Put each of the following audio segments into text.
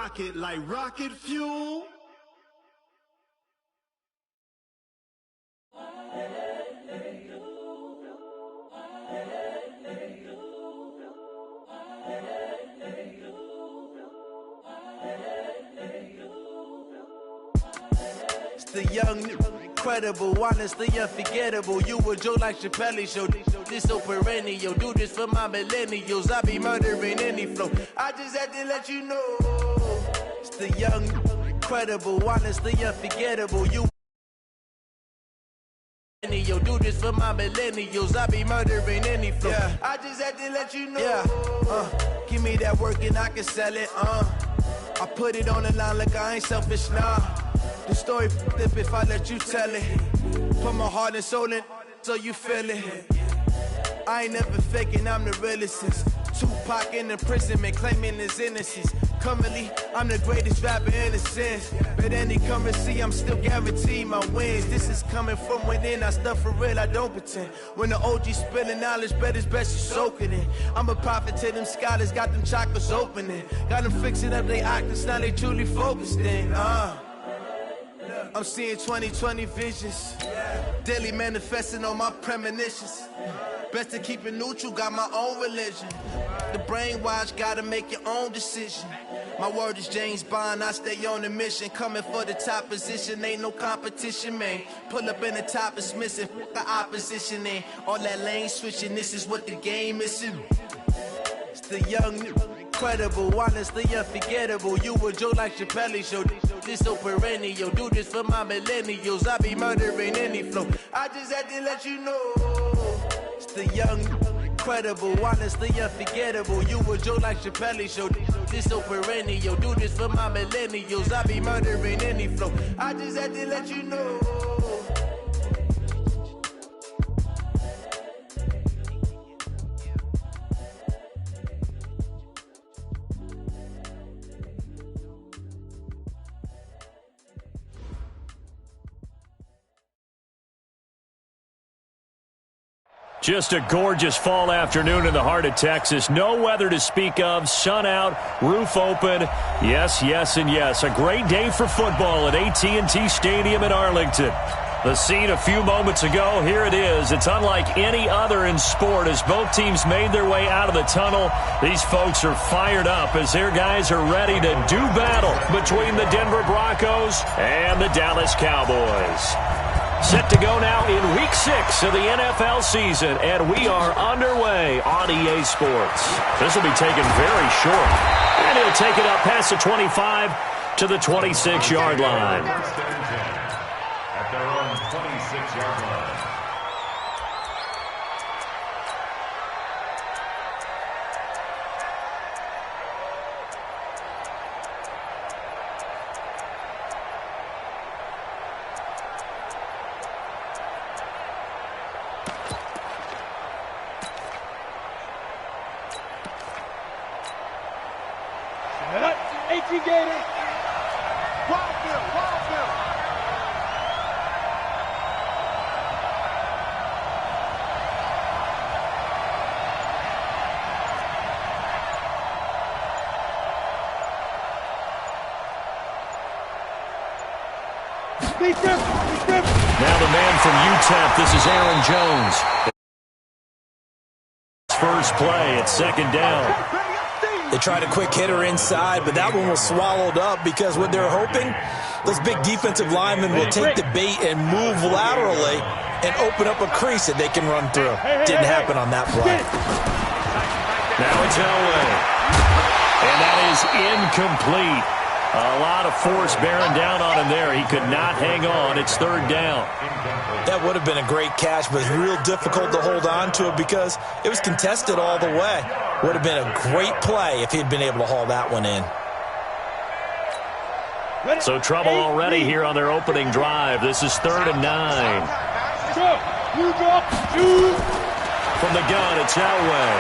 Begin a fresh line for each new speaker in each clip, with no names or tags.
rocket like rocket fuel.
It's the young, incredible, honestly unforgettable. You a Joe like Chappelle show. This so perennial. Do this for my millennials. I be murdering any flow. I just had to let you know. It's the young, incredible, honestly unforgettable. You do this for my millennials. I be murdering any flow. Yeah. I just had to let you know. Yeah. Give me that work and I can sell it. I put it on the line like I ain't selfish, nah. The story flip if I let you tell it. Put my heart and soul in so you feel it. I ain't never faking, I'm the realest since Tupac in imprisonment, claiming his innocence. Currently, I'm the greatest rapper in a sense. But any currency, I'm still guaranteed my wins. This is coming from within, I stuff for real, I don't pretend. When the OG spilling knowledge, bet it's best you soak it in. I'm a prophet to them scholars, got them chakras opening. Got them fixing up they octaves, now they truly focused in. I'm seeing 2020 visions, daily manifesting on my premonitions. Best to keep it neutral, got my own religion. The brainwash, gotta make your own decision. My word is James Bond, I stay on the mission. Coming for the top position, ain't no competition, man. Pull up in the top, it's missing, fuck the opposition, ain't all that lane switching, this is what the game is. It's the young, incredible, honestly unforgettable. You a Joe like Chappelle show. This so perennial. Do this for my millennials. I be murdering any flow. I just had to let you know. It's the young, incredible, honestly unforgettable. You a Joe like Chappelle show. This so perennial. Do this for my millennials. I be murdering any flow. I just had to let you know.
Just a gorgeous fall afternoon in the heart of Texas. No weather to speak of. Sun out, roof open. Yes, yes, and yes. A great day for football at AT&T Stadium in Arlington. The scene a few moments ago, here it is. It's unlike any other in sport as both teams made their way out of the tunnel. These folks are fired up as their guys are ready to do battle between the Denver Broncos and the Dallas Cowboys. Set to go now in Week 6 of the NFL season, and we are underway on EA Sports. This will be taken very short, and he'll take it up past the 25 to the 26-yard line.
At their own 26-yard line.
Now the man from UTEP, this is Aaron Jones. First play, it's second down.
They tried a quick hitter inside, but that one was swallowed up because what they're hoping, those big defensive linemen will take the bait and move laterally and open up a crease that they can run through. Didn't happen on that play.
Now it's Elway. And that is incomplete. A lot of force bearing down on him there. He could not hang on. It's third down.
That would have been a great catch, but it's real difficult to hold on to it because it was contested all the way. Would have been a great play if he'd been able to haul that one in.
So trouble already here on their opening drive. This is 3rd and 9. From the gun, it's Elway.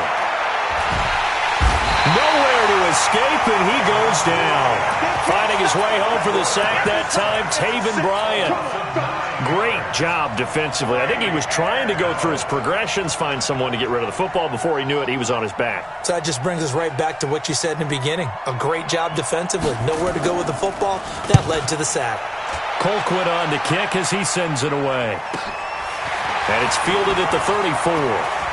Nowhere to escape, and he goes down. Finding his way home for the sack that time, Taven Bryan. Great job defensively. I think he was trying to go through his progressions, find someone to get rid of the football. Before he knew it, he was on his back.
So that just brings us right back to what you said in the beginning. A great job defensively. Nowhere to go with the football. That led to the sack.
Colquitt on the kick as he sends it away. And it's fielded at the 34.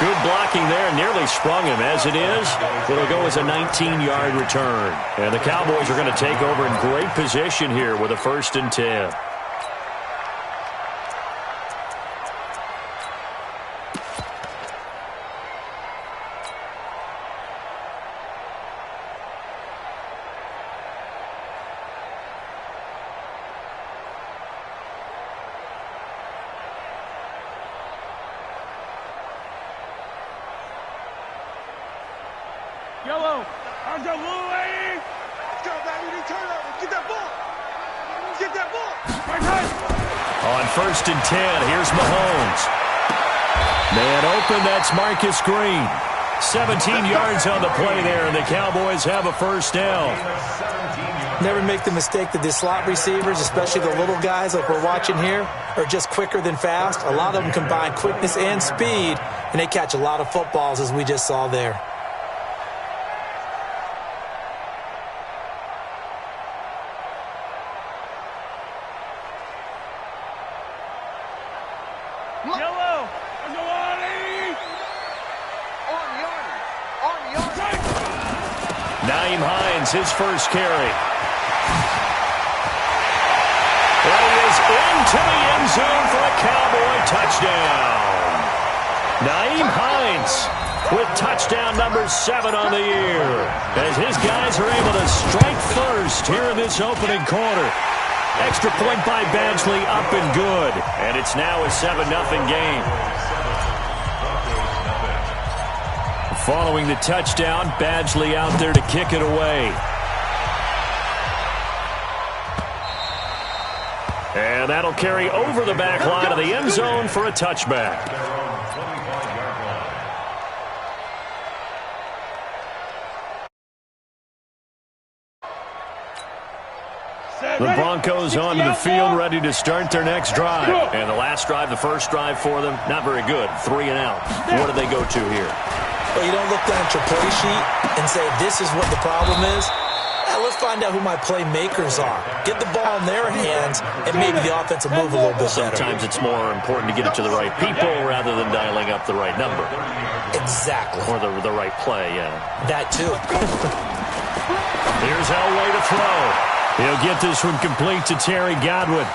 Good blocking there, nearly sprung him. As it is, it'll go as a 19-yard return. And the Cowboys are going to take over in great position here with a 1st and 10.
Yellow, on the blue lane. Let's go, baby. Turn over. Get that ball. Get that ball. Right hand.
On 1st and 10, here's Mahomes. Man open, that's Marcus Green. 17 yards on the play there, and the Cowboys have a 1st down.
Never make the mistake that the slot receivers, especially the little guys like we're watching here, are just quicker than fast. A lot of them combine quickness and speed, and they catch a lot of footballs, as we just saw there.
Yellow, on the line. On the yard.
Naeem Hines, his first carry. And he is into the end zone for a Cowboy touchdown. Naeem Hines with touchdown number 7 on the year, as his guys are able to strike first here in this opening quarter. Extra point by Badgley, up and good. And it's now a 7-0 game. Following the touchdown, Badgley out there to kick it away. And that'll carry over the back line of the end zone for a touchback. The Broncos onto the field, ready to start their next drive. And the last drive, the first drive for them, not very good. 3 and out. What do they go to here?
Well, you don't look down at your play sheet and say, this is what the problem is. Let's find out who my playmakers are. Get the ball in their hands, and maybe the offense will move a little bit better.
Sometimes it's more important to get it to the right people rather than dialing up the right number.
Exactly.
Or the right play, yeah.
That too.
Here's Elway to throw. He'll get this one complete to Terry Godwin.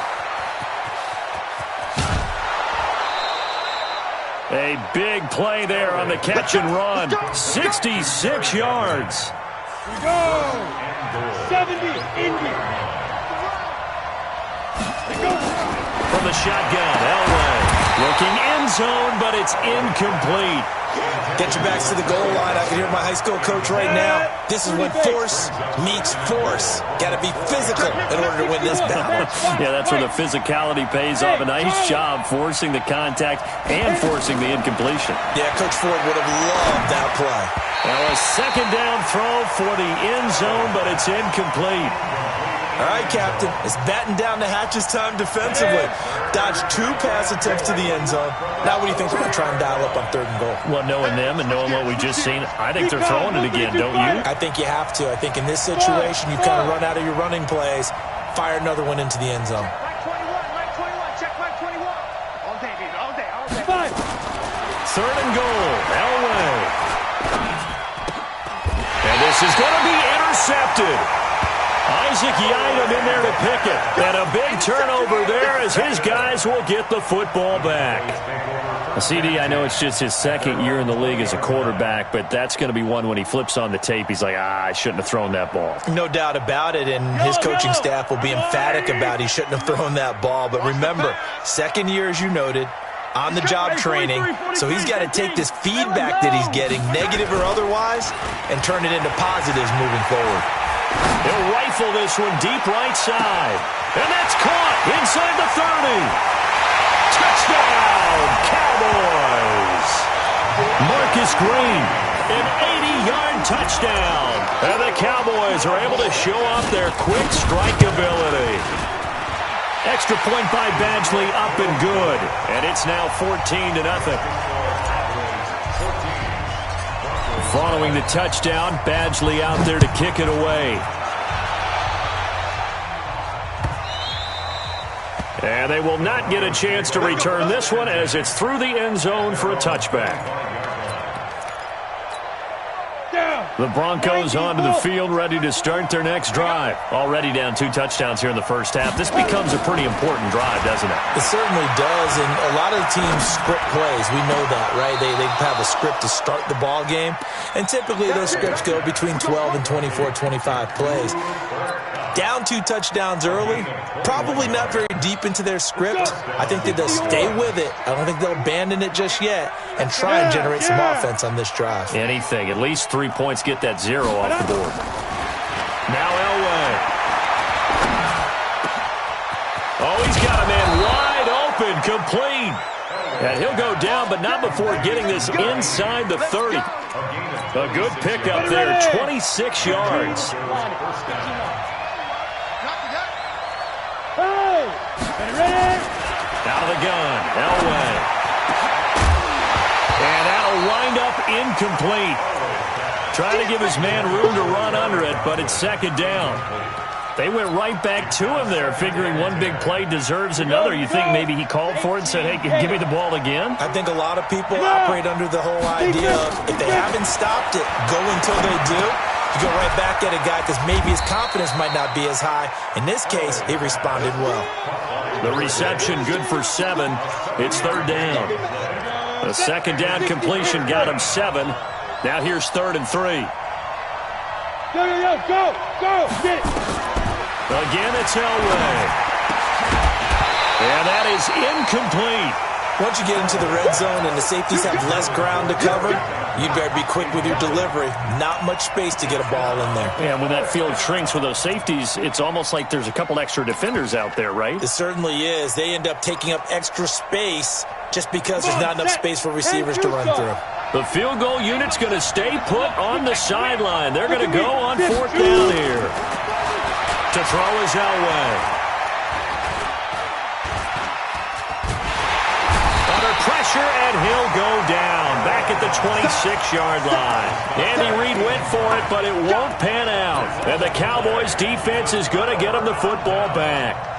A big play there on the catch and run. 66 yards.
We go. 70, Indy.
From the shotgun, Elway looking end zone, but it's incomplete.
Get your backs to the goal line. I can hear my high school coach right now. This is when force meets force. Got to be physical in order to win this battle.
Yeah, that's where the physicality pays off. A nice job forcing the contact and forcing the incompletion.
Yeah, Coach Ford would have loved that play.
Well, a 2nd down throw for the end zone, but it's incomplete.
All right, Captain. It's batten down the hatches time defensively. Dodged 2 pass attempts to the end zone. Now what do you think they're going to try and dial up on 3rd and goal?
Well, knowing them and knowing what we just seen, I think they're throwing it again, don't you?
I think you have to. I think in this situation, you kind of run out of your running plays, fire another one into the end zone.
Mike 21, check Mike 21. All day, baby, all day.
3rd and goal, Elway. And this is going to be intercepted. Isaac Yiadom in there to pick it. And a big turnover there as his guys will get the football back. CD, I know it's just his 2nd year in the league as a quarterback, but that's going to be one when he flips on the tape, he's like, I shouldn't have thrown that ball.
No doubt about it, and his coaching staff will be emphatic about he shouldn't have thrown that ball. But remember, 2nd year, as you noted, on-the-job training, so he's got to take this feedback that he's getting, negative or otherwise, and turn it into positives moving forward.
He'll rifle this one deep right side. And that's caught inside the 30. Touchdown, Cowboys. Marcus Green An 80-yard touchdown. And the Cowboys are able to show off their quick strike ability. Extra point by Badgley, up and good. And it's now 14-0. Following the touchdown, Badgley out there to kick it away. And they will not get a chance to return this one as it's through the end zone for a touchback. The Broncos onto the field, ready to start their next drive. Already down 2 touchdowns here in the first half. This becomes a pretty important drive, doesn't it?
It certainly does, and a lot of the teams script plays. We know that, right? They have a script to start the ball game, and typically those scripts go between 12 and 24, 25 plays. Down 2 touchdowns early, probably not very deep into their script. I think that they'll stay with it. I don't think they'll abandon it just yet and try and generate some offense on this drive.
Anything. At least 3 points, get that 0 off the board. Now Elway. Oh, he's got a man wide open, complete. And he'll go down, but not before getting this inside the 30. A good pickup there, 26 yards. Out of the gun, Elway. And that'll wind up incomplete. Trying to give his man room to run under it, but it's second down. They went right back to him there, figuring one big play deserves another. You think maybe he called for it and said, hey, give me the ball again?
I think a lot of people operate under the whole idea of if they haven't stopped it, go until they do. You go right back at a guy because maybe his confidence might not be as high. In this case, he responded well.
The reception good for 7. It's third down. The second down completion got him 7. Now here's 3rd and 3.
Go, get it.
Again, it's Elway. And that is incomplete.
Once you get into the red zone and the safeties have less ground to cover, you better be quick with your delivery. Not much space to get a ball in there.
And when that field shrinks with those safeties, it's almost like there's a couple extra defenders out there, right?
It certainly is. They end up taking up extra space just because there's not enough space for receivers to run through.
The field goal unit's going to stay put on the sideline. They're going to go on 4th down here. To throw is Elway. Under pressure, and he'll go down. Back at the 26-yard line. Andy Reid went for it, but it won't pan out. And the Cowboys' defense is going to get him the football back.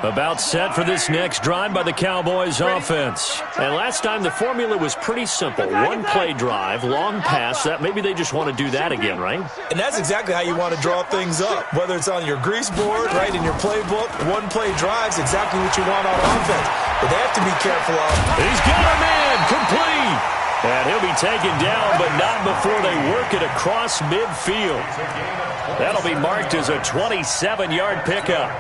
About set for this next drive by the Cowboys offense. And last time the formula was pretty simple. One play drive, long pass. That maybe they just want to do that again, right?
And that's exactly how you want to draw things up. Whether it's on your grease board, right, in your playbook, one play drive's exactly what you want on offense. But they have to be careful of.
He's got a man, complete. And he'll be taken down, but not before they work it across midfield. That'll be marked as a 27-yard pickup.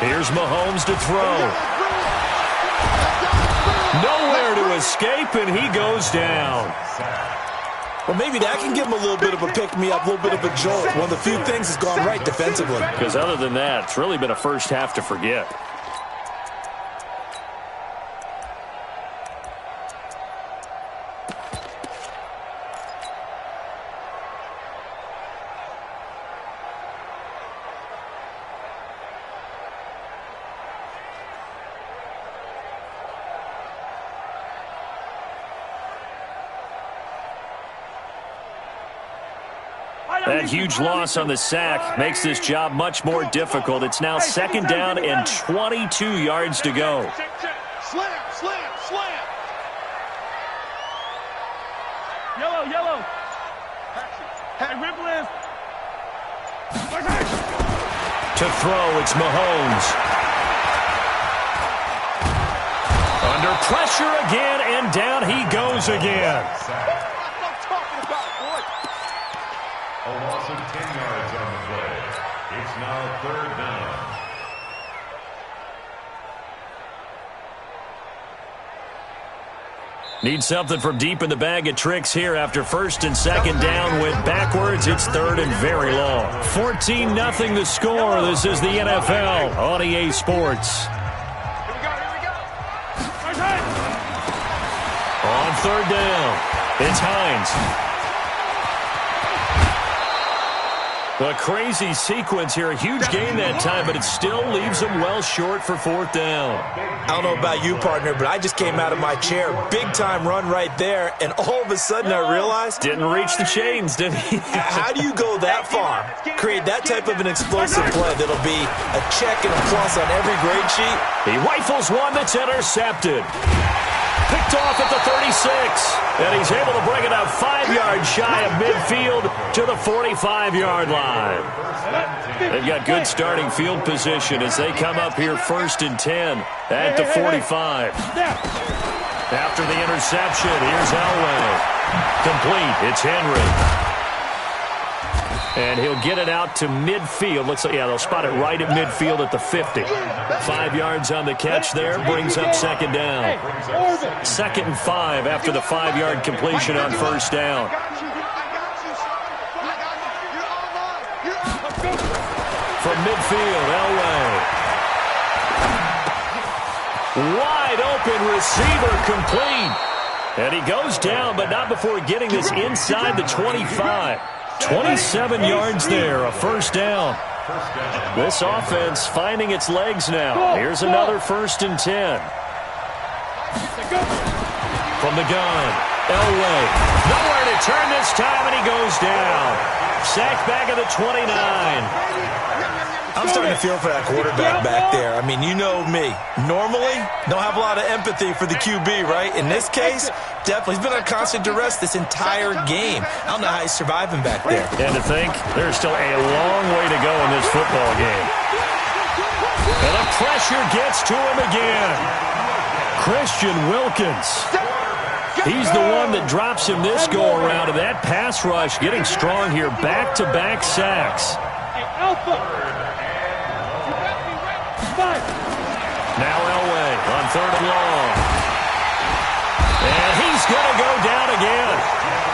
Here's Mahomes to throw. Nowhere to escape, and he goes down.
Well, maybe that can give him a little bit of a pick-me-up, a little bit of a jolt. One of the few things that's gone right defensively.
Because other than that, it's really been a first half to forget. That huge loss on the sack makes this job much more difficult. It's now 2nd down and 22 yards to go.
Slam. Yellow. Hey, Ripley.
To throw, it's Mahomes. Under pressure again, and down he goes again.
A loss of 10 yards on the play. It's now 3rd down.
Need something from deep in the bag of tricks here after first and second down went backwards. It's third and very long. 14-0 the score. This is the NFL on EA Sports. On third down, it's Hines. A crazy sequence here. A huge gain that time, but it still leaves them well short for fourth down.
I don't know about you, partner, but I just came out of my chair. Big-time run right there, and all of a sudden I realized...
Didn't reach the chains, did he?
How do you go that far? Create that type of an explosive play that'll be a check and a plus on every grade sheet?
He rifles one that's intercepted. Picked off at the 36, and he's able to bring it out 5 yards shy of midfield to the 45-yard line. They've got good starting field position as they come up here first and 10 at the 45. After the interception, here's Elway. Complete, it's Henry. And he'll get it out to midfield. Looks like, yeah, they'll spot it right at midfield at the 50. 5 yards on the catch there, brings up second down. 2nd and 5 after the 5-yard completion on first down. From midfield, Elway. Wide open receiver, complete. And he goes down, but not before getting this inside the 25. 27 yards there, a first down. This offense finding its legs now. Here's another 1st and 10. From the gun, Elway. Nowhere to turn this time, and he goes down. Sacked back at the 29.
I'm starting to feel for that quarterback back there. I mean, you know me. Normally, don't have a lot of empathy for the QB, right? In this case, definitely. He's been on constant duress this entire game. I don't know how he's surviving back there.
And to think, there's still a long way to go in this football game. And the pressure gets to him again. Christian Wilkins. He's the one that drops him this go-around, and that pass rush getting strong here. Back-to-back sacks. Now Elway on 3rd and long. And he's going to go down again.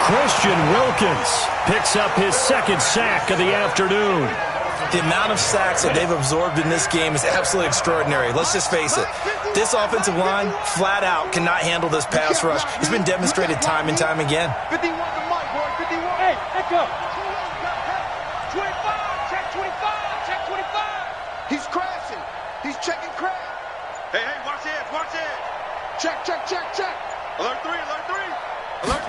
Christian Wilkins picks up his 2nd sack of the afternoon.
The amount of sacks that they've absorbed in this game is absolutely extraordinary. Let's just face it. This offensive line, flat out, cannot handle this pass rush. It's been demonstrated time and time again.
51 to Mike, boy. 51. Hey, let's go. 25. Check 25. Check 25.
He's crashing. He's checking crash.
Hey, watch the edge. Watch the edge.
Check, check, check, check.
Alert 3. Alert 3. Alert.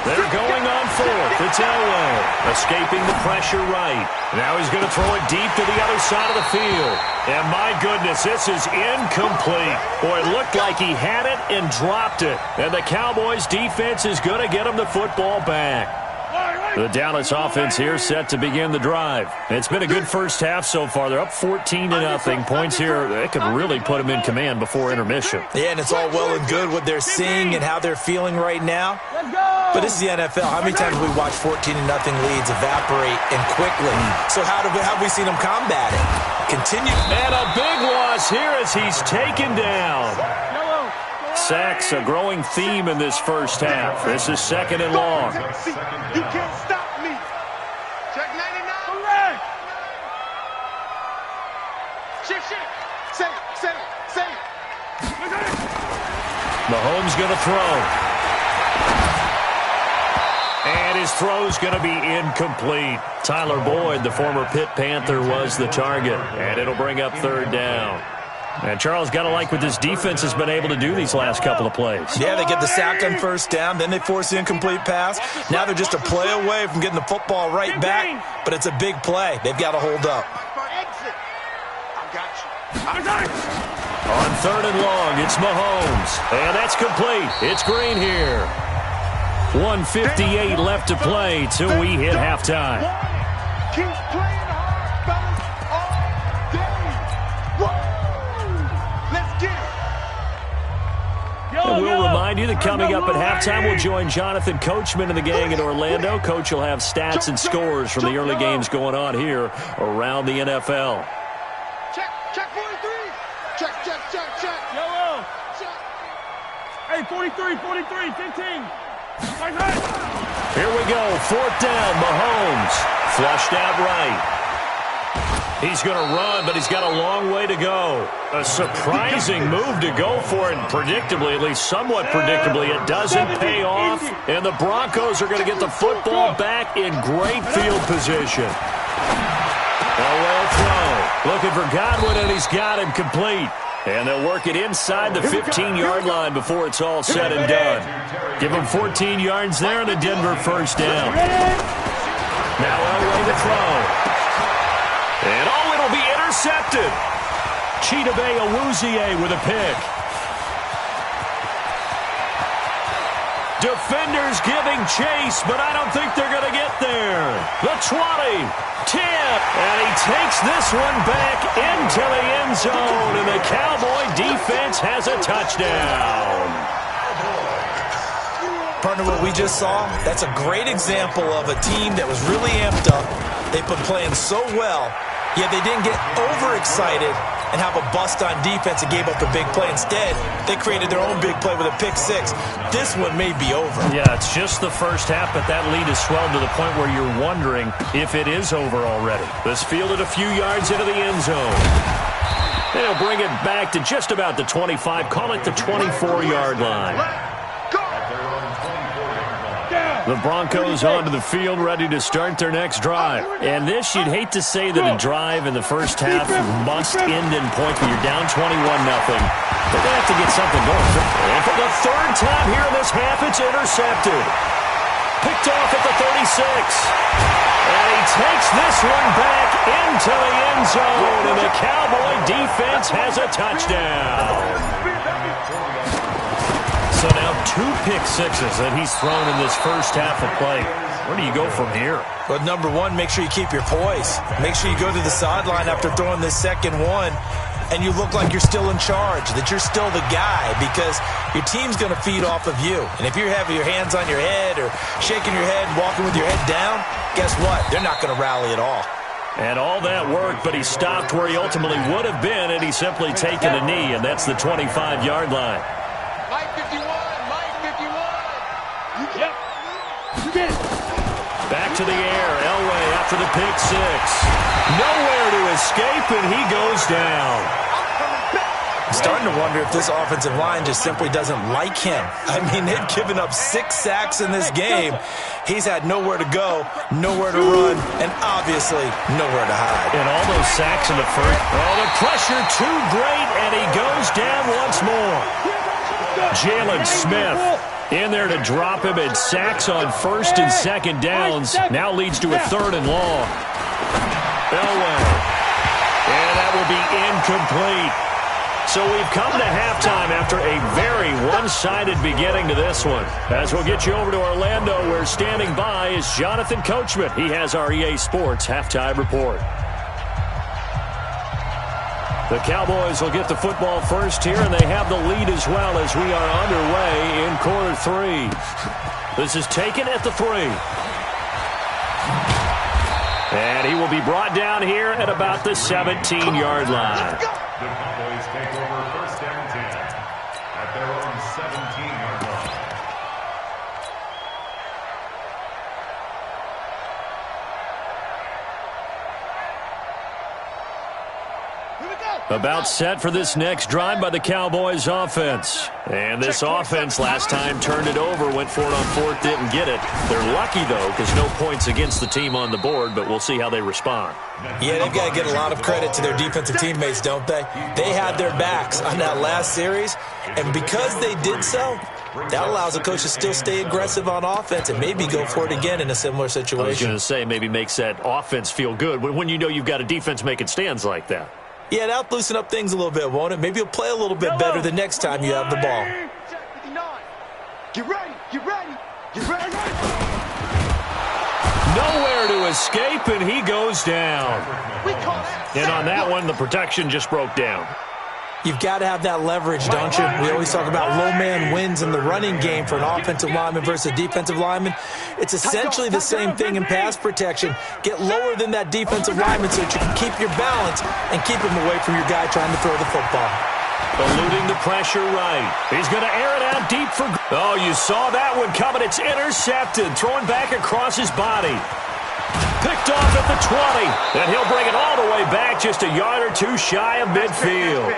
They're going on 4th. It's Elway escaping the pressure right. Now he's going to throw it deep to the other side of the field. And my goodness, this is incomplete. Boy, it looked like he had it and dropped it. And the Cowboys defense is going to get him the football back. The Dallas offense here set to begin the drive. It's been a good first half so far. They're up 14-0. Points here, they could really put them in command before intermission.
Yeah, and it's all well and good what they're seeing and how they're feeling right now. But this is the NFL. How many times have we watched 14-0 leads evaporate and quickly? So how have we seen them combat it? Continue.
And a big loss here as he's taken down. Sacks, a growing theme in this first half. This is 2nd and long.
You can't stop me. Check 99. Correct. Say it.
Mahomes going to throw. And his throw's going to be incomplete. Tyler Boyd, the former Pitt Panther, was the target. And it'll bring up 3rd down. And Charles, got to like what this defense has been able to do these last couple of plays.
Yeah, they get the sack on 1st down, then they force the incomplete pass. Now they're just a play away from getting the football right back, but it's a big play. They've got to hold up.
Exit. I got you.
On 3rd and long, it's Mahomes. And that's complete. It's Green here. 1:58 left to play till we hit halftime.
Keep playing hard, fellas, all day. Woo! Let's get it.
And we'll remind you that coming up at halftime, we'll join Jonathan Coachman and the gang in Orlando. Coach will have stats and scores from the early games going on here around the NFL.
Check 43. Check. Yellow. Check. Hey, 43, 43, 15.
Here we go, 4th down, Mahomes. Flushed out right. He's going to run, but he's got a long way to go. A surprising move to go for it, and predictably, at least somewhat predictably, it doesn't pay off, and the Broncos are going to get the football back in great field position. Away throw. Looking for Godwin, and he's got him complete. And they'll work it inside the 15-yard line before it's all said and done. Give him 14 yards there and a Denver first down. Now Elway to throw. And it'll be intercepted. Chidobe Awuzie with a pick. Defenders giving chase, but I don't think they're going to get there. The 20, 10, and he takes this one back into the end zone, and the Cowboy defense has a touchdown.
Partner, what we just saw, that's a great example of a team that was really amped up. They've been playing so well, yet they didn't get overexcited and have a bust on defense and gave up a big play. Instead, they created their own big play with a pick six. This one may be over.
Yeah, it's just the first half, but that lead has swelled to the point where you're wondering if it is over already. This fielded a few yards into the end zone. They'll bring it back to just about the 25, call it the 24-yard line. The Broncos onto the field, ready to start their next drive. And this, you'd hate to say that a drive in the first half must end in points when you're down 21-0. They're going to have to get something going. And for the third time here in this half, it's intercepted. Picked off at the 36. And he takes this one back into the end zone, and the Cowboy defense has a touchdown. So now 2 pick sixes that he's thrown in this first half of play. Where do you go from here?
Well, number one, make sure you keep your poise. Make sure you go to the sideline after throwing this second one, and you look like you're still in charge, that you're still the guy, because your team's going to feed off of you. And if you're having your hands on your head or shaking your head, walking with your head down, guess what? They're not going to rally at all.
And all that worked, but he stopped where he ultimately would have been, and he's simply taken a knee, and that's the 25-yard line.
Mike 51, Mike 51.
Yep. You get it.
Back to the air. Elway after the pick six. Nowhere to escape, and he goes down.
I'm starting to wonder if this offensive line just simply doesn't like him. I mean, they've given up 6 sacks in this game. He's had nowhere to go, nowhere to run, and obviously nowhere to hide.
And all those sacks in the first. Oh, the pressure too great, and he goes down once more. Jalen Smith in there to drop him, and sacks on first and second downs. Now leads to a 3rd and long. Elway. And that will be incomplete. So we've come to halftime after a very one-sided beginning to this one. As we'll get you over to Orlando, where standing by is Jonathan Coachman. He has our EA Sports halftime report. The Cowboys will get the football first here, and they have the lead as well as we are underway in quarter 3. This is taken at the 3. And he will be brought down here at about the 17-yard line.
The Cowboys take over first and 10 at their own 17-yard line.
About set for this next drive by the Cowboys offense. And this offense last time turned it over, went for it on 4th, didn't get it. They're lucky, though, because no points against the team on the board, but we'll see how they respond.
Yeah, they've got to get a lot of credit to their defensive teammates, don't they? They had their backs on that last series, and because they did so, that allows the coach to still stay aggressive on offense and maybe go for it again in a similar situation.
I was going to say, maybe makes that offense feel good when you know you've got a defense making stands like that.
Yeah, that'll loosen up things a little bit, won't it? Maybe you'll play a little bit better the next time you have the ball.
Get ready, get ready, get ready.
Nowhere to escape, and he goes down. And on that one, the protection just broke down.
You've got to have that leverage, don't you? We always talk about low man wins in the running game for an offensive lineman versus a defensive lineman. It's essentially the same thing in pass protection. Get lower than that defensive lineman so that you can keep your balance and keep him away from your guy trying to throw the football.
Eluding the pressure right. He's going to air it out deep for... Oh, you saw that one coming. It's intercepted. Throwing back across his body. Picked off at the 20. And he'll bring it all the way back just a yard or two shy of midfield.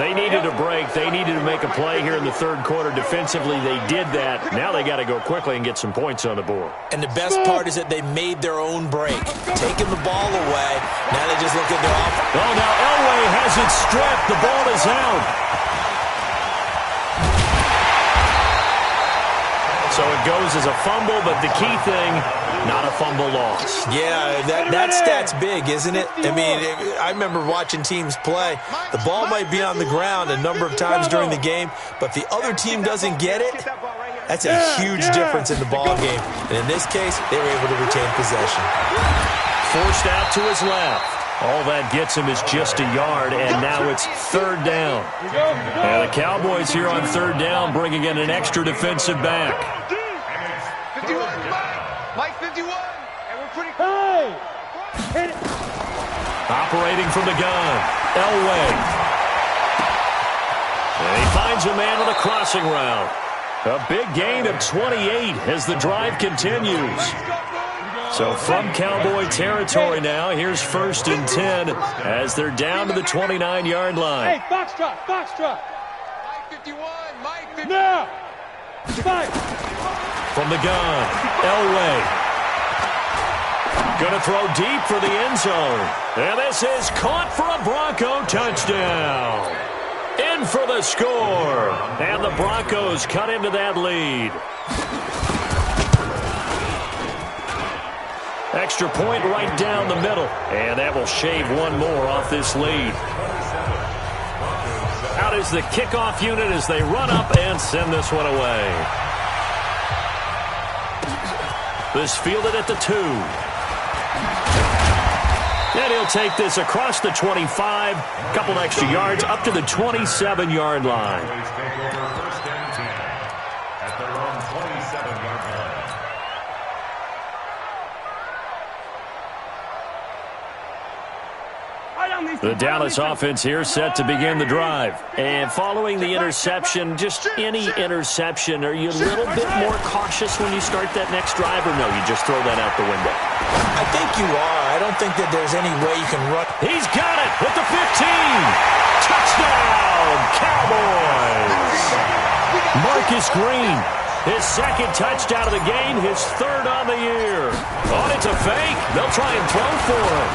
They needed a break. They needed to make a play here in the third quarter. Defensively, they did that. Now they got to go quickly and get some points on the board.
And the best part is that they made their own break. Taking the ball away. Now they just look at their offense.
Oh, now Elway has it stripped. The ball is out. So it goes as a fumble, but the key thing, not a fumble loss.
Yeah, that stat's big, isn't it? I mean, I remember watching teams play. The ball might be on the ground a number of times during the game, but if the other team doesn't get it, that's a huge difference in the ball game. And in this case, they were able to retain possession.
Forced out to his left. All that gets him is just a yard, and now it's third down. And the Cowboys here on third down bringing in an extra defensive back.
51, Mike 51. And we're pretty
Operating from the gun, Elway. And he finds a man on the crossing route. A big gain of 28 as the drive continues. So from Cowboy territory now, here's 1st and 10 as they're down to the 29-yard line.
Hey, Foxtrot, Foxtrot.
Mike 51, Mike 51.
Now. Fight.
From the gun, Elway. Going to throw deep for the end zone. And this is caught for a Bronco touchdown. In for the score. And the Broncos cut into that lead. Extra point right down the middle. And that will shave one more off this lead. Out is the kickoff unit as they run up and send this one away. This fielded at the 2. And he'll take this across the 25. Couple extra yards up to the 27-yard line. The Dallas offense here set to begin the drive. And following the interception, just any interception, are you a little bit more cautious when you start that next drive, or no, you just throw that out the window?
I think you are. I don't think that there's any way you can run.
He's got it at the 15. Touchdown, Cowboys. Marcus Green, his second touchdown of the game, his third on the year. Oh, it's a fake. They'll try and throw for him.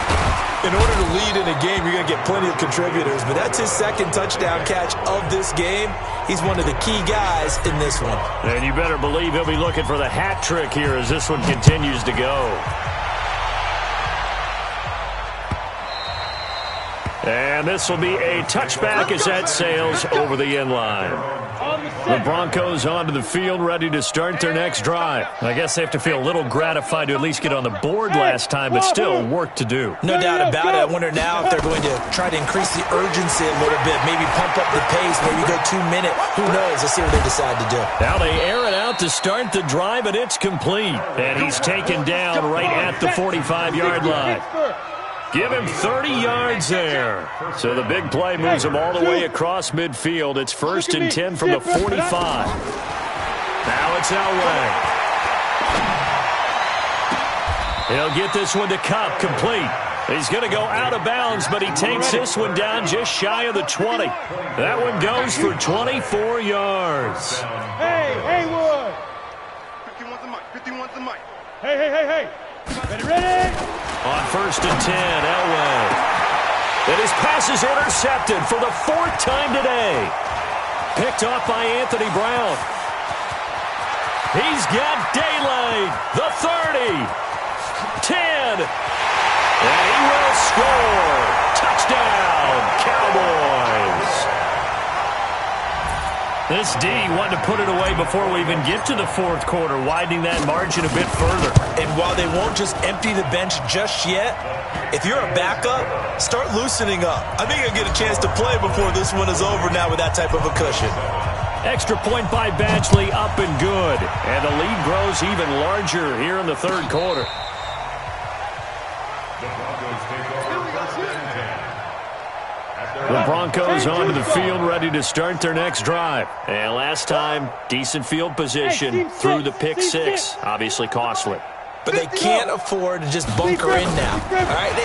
In order to lead in a game, you're going to get plenty of contributors, but that's his second touchdown catch of this game. He's one of the key guys in this one.
And you better believe he'll be looking for the hat trick here as this one continues to go. And this will be a touchback as that sails over the end line. The Broncos onto the field, ready to start their next drive. I guess they have to feel a little gratified to at least get on the board last time, but still work to do.
No doubt about it. I wonder now if they're going to try to increase the urgency a little bit, maybe pump up the pace, maybe go 2 minute. Who knows? Let's see what they decide to do.
Now they air it out to start the drive, and it's complete. And he's taken down right at the 45-yard line. Give him 30 yards there. So the big play moves him all the way across midfield. It's 1st and 10 from the 45. Now it's Elway. He'll get this one to Cup, complete. He's going to go out of bounds, but he takes this one down just shy of the 20. That one goes for 24 yards.
Hey, Haywood.
51's the mic. 51's the mic.
Hey. Ready?
On 1st and 10, Elway. And his pass is intercepted for the 4th time today. Picked off by Anthony Brown. He's got daylight. The 30. 10. And he will score. Touchdown, Cowboys. This D wanted to put it away before we even get to the 4th quarter, widening that margin a bit further.
And while they won't just empty the bench just yet, if you're a backup, start loosening up. I think you'll get a chance to play before this one is over now with that type of a cushion.
Extra point by Badgley, up and good. And the lead grows even larger here in the 3rd quarter.
The Broncos take over 1st and 10 at
The Broncos onto the field, ready to start their next drive. And last time, decent field position through the pick six. Obviously costly.
But they can't afford to just bunker in now. All right,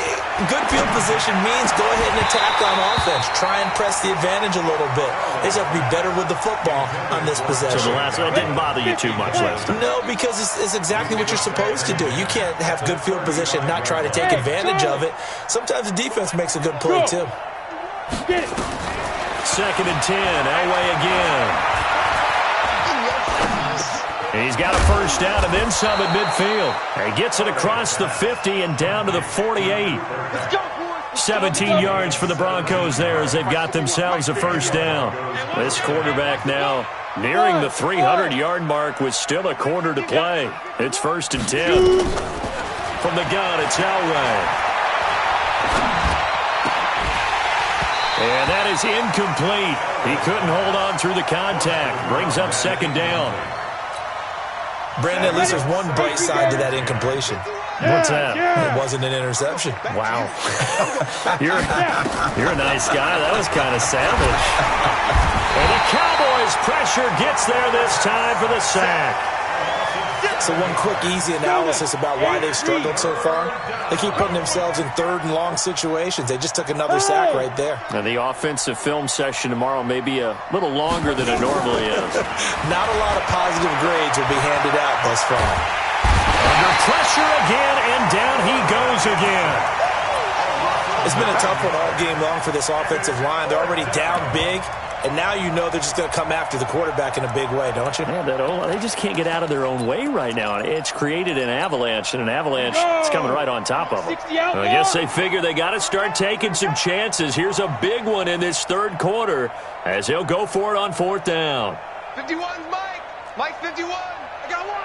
good field position means go ahead and attack on offense. Try and press the advantage a little bit. They just have to be better with the football on this possession.
So the last one didn't bother you too much last time?
No, because it's exactly what you're supposed to do. You can't have good field position, not try to take advantage of it. Sometimes the defense makes a good play, too.
2nd and 10, Elway again. He's got a first down and then some at midfield. He gets it across the 50 and down to the 48. 17 yards for the Broncos there as they've got themselves a first down. This quarterback now nearing the 300-yard mark with still a quarter to play. It's 1st and 10. From the gun, it's Elway. And that is incomplete. He couldn't hold on through the contact. Brings up 2nd down.
Brandon, at least there's one bright side to that incompletion.
What's that?
It wasn't an interception.
Wow. You're a nice guy. That was kind of savage. And the Cowboys' pressure gets there this time for the sack.
So one quick, easy analysis about why they've struggled so far. They keep putting themselves in 3rd and long situations. They just took another sack right there.
And the offensive film session tomorrow may be a little longer than it normally is.
Not a lot of positive grades will be handed out thus far.
Under pressure again, and down he goes again.
It's been a tough one all game long for this offensive line. They're already down big. And now you know they're just going to come after the quarterback in a big way, don't you?
Yeah, they just can't get out of their own way right now. It's created an avalanche, and an avalanche is coming right on top of them. I guess they figure they got to start taking some chances. Here's a big one in this 3rd quarter as he'll go for it on 4th down.
51, Mike. Mike 51. I got one.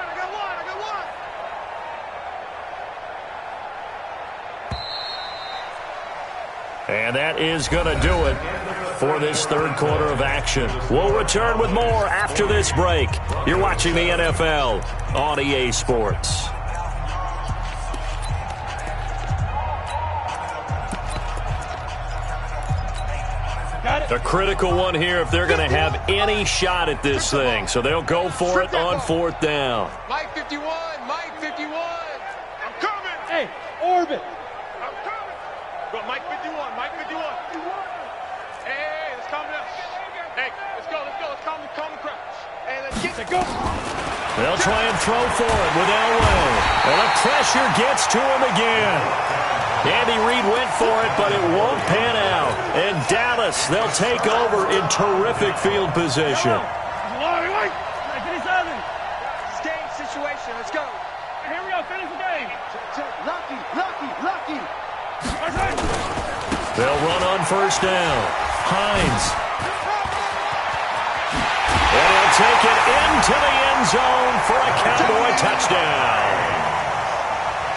And that is going to do it for this 3rd quarter of action. We'll return with more after this break. You're watching the NFL on EA Sports. The critical one here if they're going to have any shot at this thing. So they'll go for it on 4th down.
Mike 51. Mike 51. I'm coming.
Hey, orbit.
I'm coming. Go, Mike 51. Mike 51. Hey, let's calm down. Hey, let's go. Let's calm the crowd. Hey, let's get
go.
They'll try and throw for it with Elway. And the pressure gets to him again. Andy Reid went for it, but it won't pan out. And Dallas, they'll take over in terrific field position.
It's game situation. Let's go.
Here we go. Finish the game.
Lucky.
They'll run on 1st down. Hines. And he'll take it into the end zone for a Cowboy touchdown.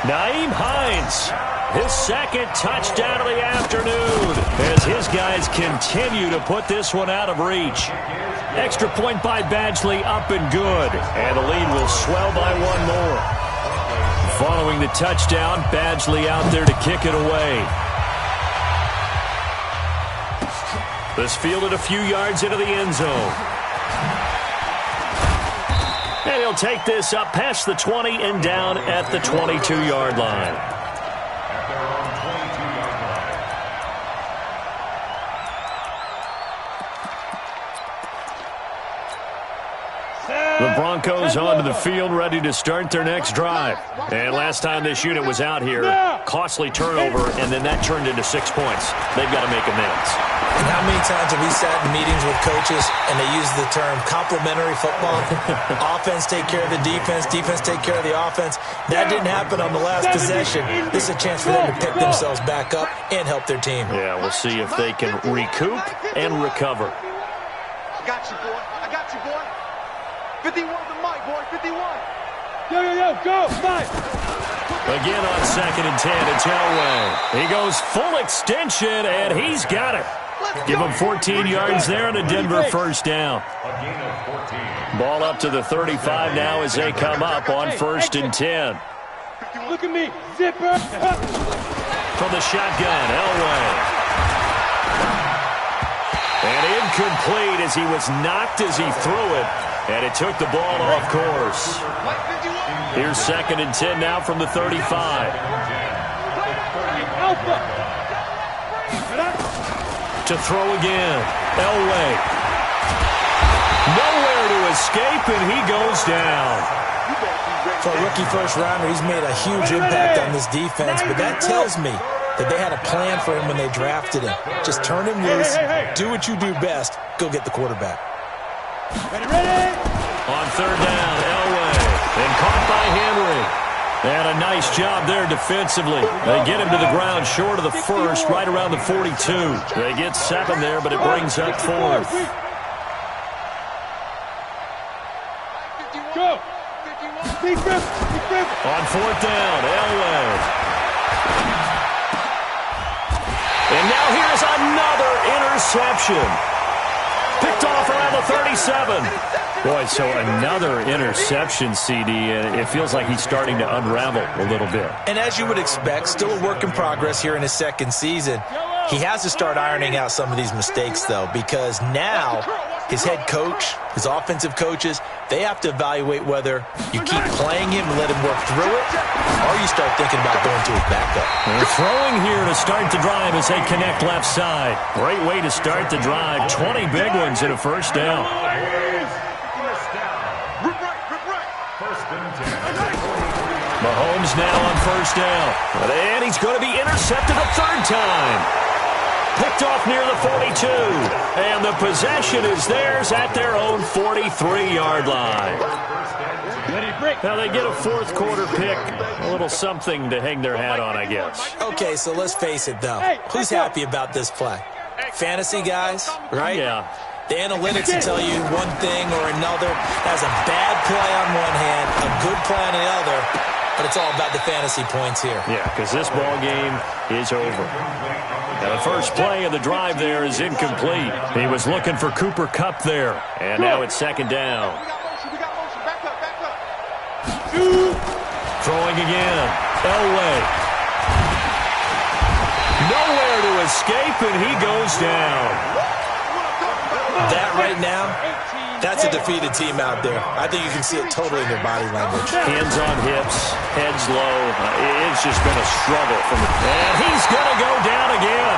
Nyheim Hines, his 2nd touchdown of the afternoon as his guys continue to put this one out of reach. Extra point by Badgley, up and good. And the lead will swell by one more. Following the touchdown, Badgley out there to kick it away. This fielded a few yards into the end zone. And he'll take this up past the 20 and down at the 22-yard line. The Broncos onto the field, ready to start their next drive. And last time this unit was out here, costly turnover, and then that turned into 6 points. They've got to make amends.
And how many times have we sat in meetings with coaches and they use the term complementary football? Offense take care of the defense, defense take care of the offense. That didn't happen on the last possession. This is a chance for them to pick themselves back up and help their team.
Yeah, we'll see if they can recoup and recover.
I got you, boy. 51 the mic, boy. 51.
Yo, go. 5.
Again on 2nd and 10, it's Elway. He goes full extension, and he's got it. Give him 14 yards there and a Denver first down. Ball up to the 35 now as they come up on 1st and 10.
Look at me. Zipper.
From the shotgun, Elway. And incomplete as he was knocked as he threw it. And it took the ball off course. Here's 2nd and 10 now from the 35. To throw again. Elway. Nowhere to escape, and he goes down.
For a rookie first-rounder, he's made a huge impact on this defense, but that tells me that they had a plan for him when they drafted him. Just turn him loose, do what you do best, go get the quarterback.
On 3rd down, Elway. And caught by Henry. And a nice job there defensively. They get him to the ground short of the first, right around the 42. They get 7 there, but it brings up 4th.
Go.
On 4th down, Elway. And now here's another interception. Picked off around the 37. Boy, so another interception, CD, and it feels like he's starting to unravel a little bit.
And as you would expect, still a work in progress here in his 2nd season. He has to start ironing out some of these mistakes, though, because now his head coach, his offensive coaches, they have to evaluate whether you keep playing him and let him work through it, or you start thinking about going to his backup.
They're throwing here to start the drive as they connect left side. Great way to start the drive. 20 big ones in a 1st down. Mahomes now on 1st down. And he's going to be intercepted a 3rd time. Picked off near the 42. And the possession is theirs at their own 43-yard line. Now they get a 4th quarter pick. A little something to hang their hat on, I guess.
Okay, so let's face it, though. Who's happy about this play? Fantasy guys, right?
Yeah.
The analytics will tell you one thing or another. That's a bad play on one hand, a good play on the other, but it's all about the fantasy points here.
Yeah, because this ball game is over. Now the first play of the drive there is incomplete. He was looking for Cooper Kupp there, and now it's 2nd down. Throwing again. Elway. Nowhere to escape, and he goes down.
That right now, that's a defeated team out there. I think you can see it totally in their body language.
Hands on hips, heads low. It's just been a struggle from the... And he's going to go down again.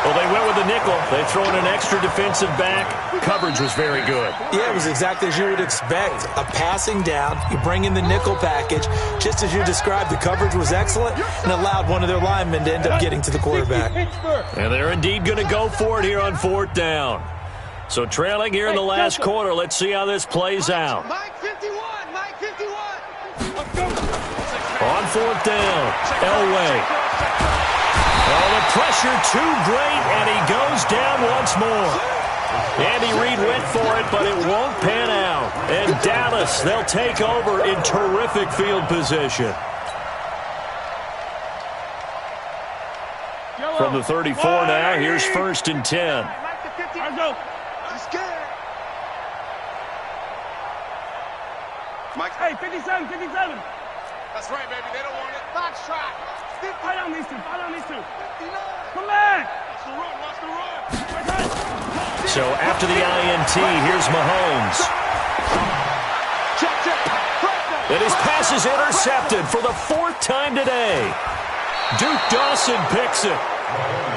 Well, they went with the nickel. They throw in an extra defensive back. Coverage was very good.
Yeah, it was exactly as you would expect. A passing down, you bring in the nickel package. Just as you described, the coverage was excellent and allowed one of their linemen to end up getting to the quarterback.
And they're indeed going to go for it here on 4th down. So trailing here in the last quarter. Let's see how this plays out.
Mike 51.
On 4th down, Elway. Oh, the pressure too great, and he goes down once more. Andy Reid went for it, but it won't pan out. And Dallas, they'll take over in terrific field position. From the 34 now, here's 1st and 10.
Mike. Hey, 57. That's right, baby. They don't want it. Box track. Fight on these two. Come back. Watch the run.
So after the INT, here's Mahomes. And his pass is intercepted for the 4th time today. Duke Dawson picks it.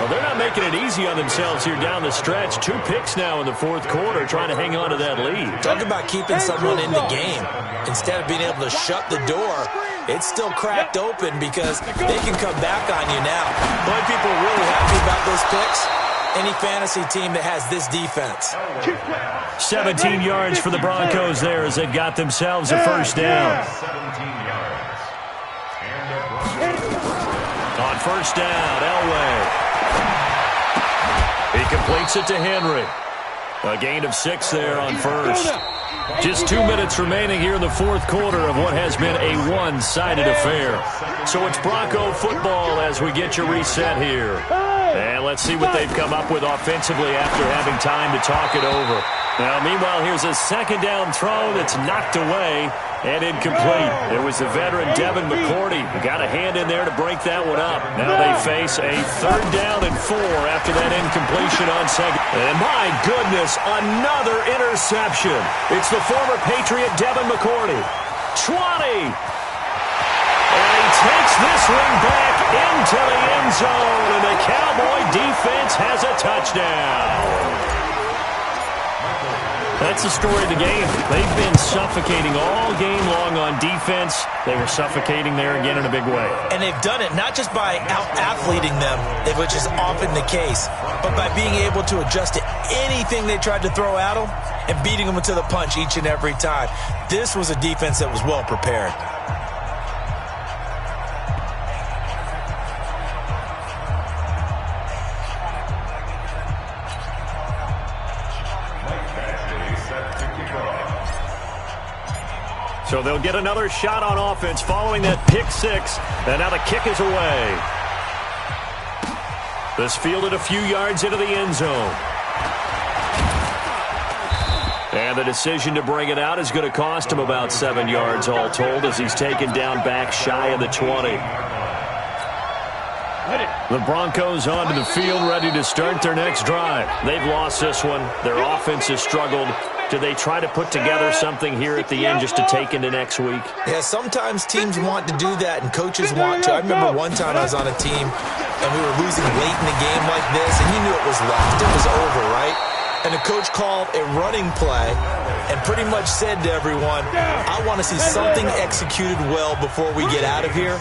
Well, they're not making it easy on themselves here down the stretch. 2 picks now in the 4th quarter, trying to hang on to that lead.
Talk about keeping someone in the game. Instead of being able to shut the door, it's still cracked open because they can come back on you now. The only people really happy about those picks, any fantasy team that has this defense.
17 yards for the Broncos there as they got themselves a 1st down.
17 yards.
On 1st down, Elway. He completes it to Henry. A gain of 6 there on 1st. Just 2 minutes remaining here in the 4th quarter of what has been a one-sided affair. So it's Bronco football as we get you reset here. And let's see what they've come up with offensively after having time to talk it over. Now, meanwhile, here's a second down throw that's knocked away and incomplete. It was the veteran Devin McCourty who got a hand in there to break that one up. Now they face a 3rd down and 4 after that incompletion on second. And my goodness, another interception. It's the former Patriot Devin McCourty. 20. And he takes this one back into the end zone, and the Cowboy defense has a touchdown. That's the story of the game. They've been suffocating all game long on defense. They were suffocating there again in a big way.
And they've done it not just by out-athleting them, which is often the case, but by being able to adjust to anything they tried to throw at them and beating them to the punch each and every time. This was a defense that was well prepared.
So they'll get another shot on offense following that pick 6. And now the kick is away. This fielded a few yards into the end zone. And the decision to bring it out is going to cost him about 7 yards all told as he's taken down back shy of the 20. The Broncos onto the field ready to start their next drive. They've lost this one. Their offense has struggled. Do they try to put together something here at the end just to take into next week?
Yeah, sometimes teams want to do that and coaches want to. I remember one time I was on a team and we were losing late in the game like this and you knew it was left. It was over, right? And the coach called a running play and pretty much said to everyone, I want to see something executed well before we get out of here.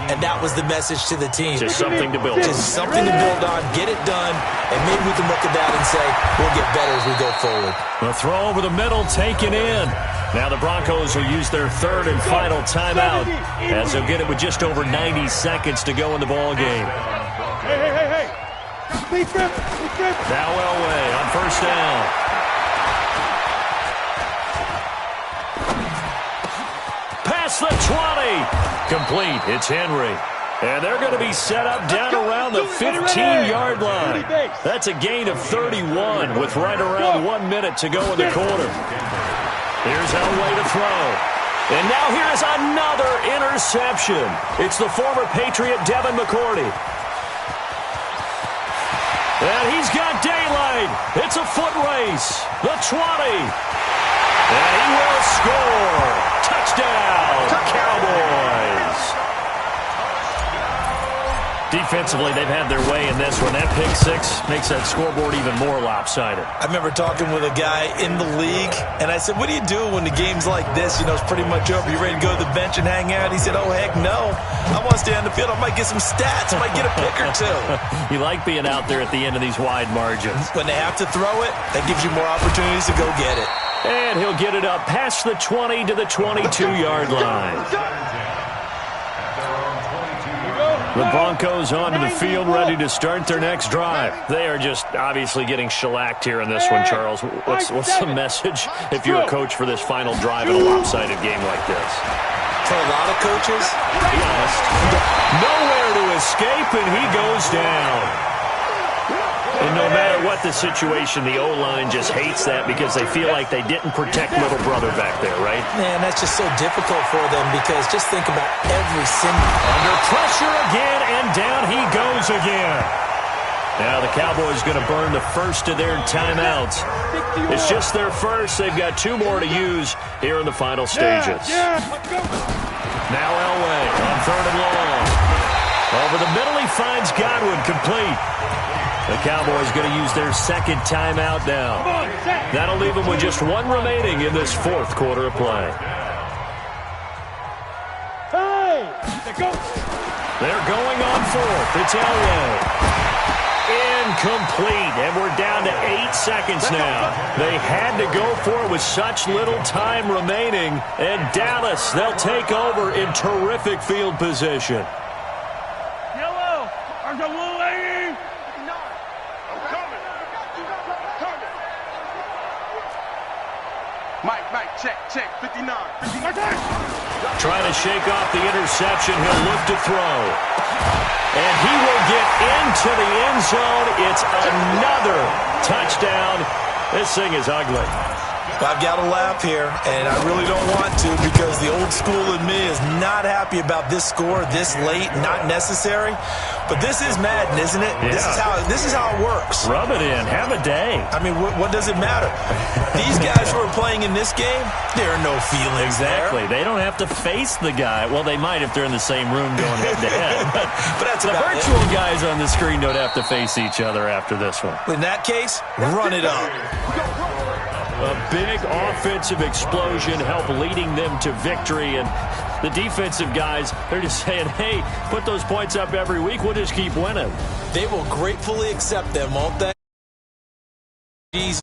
And that was the message to the team.
Just something to build on.
Just something to build on, get it done, and maybe we can look at that and say, we'll get better as we go forward.
The throw over the middle taken in. Now the Broncos will use their 3rd and final timeout as they'll get it with just over 90 seconds to go in the ball game.
Hey.
Now Elway on 1st down. Past the 20. Complete. It's Henry. And they're going to be set up down around the 15-yard line. That's a gain of 31 with right around 1 minute to go in the quarter. Here's Elway to throw. And now here is another interception. It's the former Patriot Devin McCourty. And he's got daylight. It's a foot race. The 20. And he will score. Touchdown, Cowboys. Defensively, they've had their way in this one. That pick 6 makes that scoreboard even more lopsided.
I remember talking with a guy in the league, and I said, what do you do when the game's like this? You know, it's pretty much over. You ready to go to the bench and hang out? He said, oh, heck no. I want to stay on the field. I might get some stats. I might get a pick or two.
You like being out there at the end of these wide margins.
When they have to throw it, that gives you more opportunities to go get it.
And he'll get it up past the 20 to the 22-yard line. The Broncos onto the field ready to start their next drive. They are just obviously getting shellacked here in this one, Charles. What's the message if you're a coach for this final drive in a lopsided game like this?
For a lot of coaches,
be honest, nowhere to escape, and he goes down. And no matter what the situation, the O-line just hates that because they feel like they didn't protect little brother back there, right?
Man, that's just so difficult for them because just think about every single...
Under pressure again, and down he goes again. Now the Cowboys going to burn the first of their timeouts. It's just their first. They've got 2 more to use here in the final stages. Now Elway on 3rd and long. Over the middle, he finds Godwin complete. The Cowboys going to use their 2nd timeout now. That'll leave them with just 1 remaining in this 4th quarter of play. They're going on 4th. It's Elway. Incomplete, and we're down to 8 seconds now. They had to go for it with such little time remaining, and Dallas, they'll take over in terrific field position.
Yellow, are the blue lady?
Mike, check, 59.
Trying to shake off the interception, he'll look to throw. And he will get into the end zone. It's another touchdown. This thing is ugly.
I've got to laugh here, and I really don't want to because the old school in me is not happy about this score this late, not necessary. But this is Madden, isn't it?
Yeah.
This is how it works.
Rub it in. Have a day.
I mean, what does it matter? These guys who are playing in this game, there are no feelings
Exactly.
there.
They don't have to face the guy. Well, they might if they're in the same room going head-to-head.
But that's
the
about
virtual
it.
guys on the screen don't have to face each other after this one.
In that case, run it up.
A big offensive explosion helped leading them to victory. And the defensive guys, they're just saying, hey, put those points up every week. We'll just keep winning.
They will gratefully accept them, won't they? Jeez.